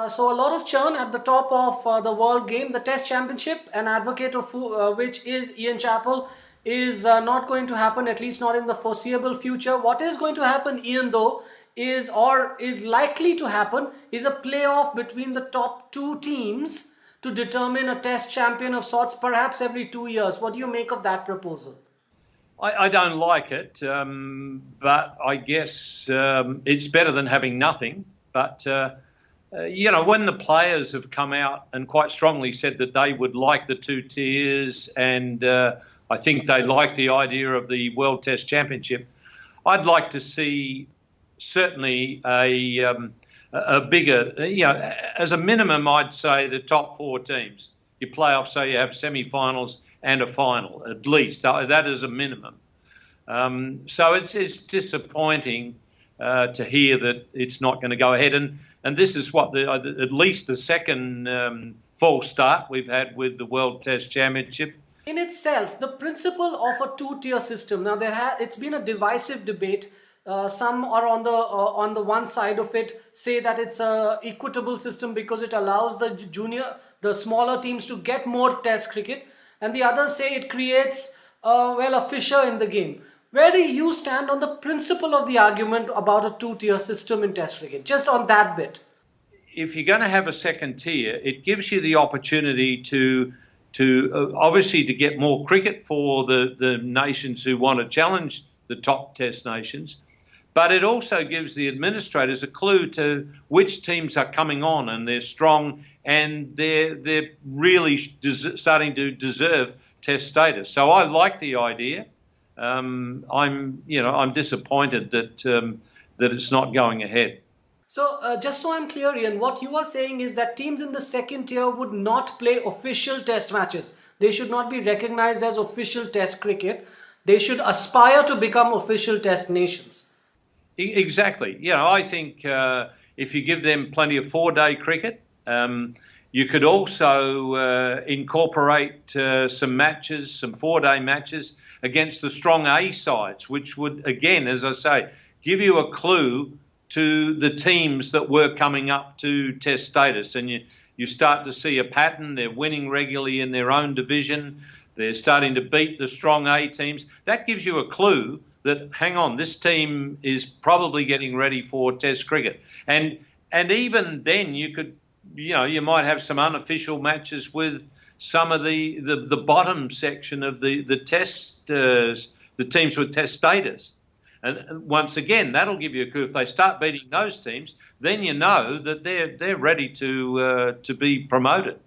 So a lot of churn at the top of the world game, the Test Championship. An advocate of which is Ian Chappell, is not going to happen, at least not in the foreseeable future. What is going to happen, Ian, though, is likely to happen, is a playoff between the top two teams to determine a Test champion of sorts, perhaps every 2 years. What do you make of that proposal? I don't like it, but I guess it's better than having nothing. But when the players have come out and quite strongly said that they would like the two tiers, and I think they like the idea of the World Test Championship, I'd like to see certainly a bigger, as a minimum, I'd say the top four teams. You play off, so you have semi-finals and a final, at least. That is a minimum. So it's disappointing to hear that it's not going to go ahead. And this is what at least the second false start we've had with the World Test Championship. In itself, the principle of a two-tier system. Now, it's been a divisive debate. Some are on the one side of it, say that it's a equitable system because it allows the smaller teams to get more Test cricket, and the others say it creates a fissure in the game. Where do you stand on the principle of the argument about a two-tier system in Test cricket? Just on that bit. If you're going to have a second tier, it gives you the opportunity to obviously to get more cricket for the nations who want to challenge the top Test nations. But it also gives the administrators a clue to which teams are coming on, and they're strong, and they're really starting to deserve Test status. So I like the idea. I'm disappointed that it's not going ahead. So just so I'm clear, Ian, what you are saying is that teams in the second tier would not play official Test matches. They should not be recognized as official Test cricket. They should aspire to become official Test nations. Exactly. I think if you give them plenty of 4-day cricket, you could also incorporate some matches, some 4-day matches against the strong A sides, which would, again, as I say, give you a clue to the teams that were coming up to Test status. And you start to see a pattern. They're winning regularly in their own division. They're starting to beat the strong A teams. That gives you a clue that, hang on, this team is probably getting ready for Test cricket. And even then you could, you might have some unofficial matches with some of the bottom section of the Test, the teams with Test status. And once again, that'll give you a clue. If they start beating those teams, then you know that they're ready to be promoted.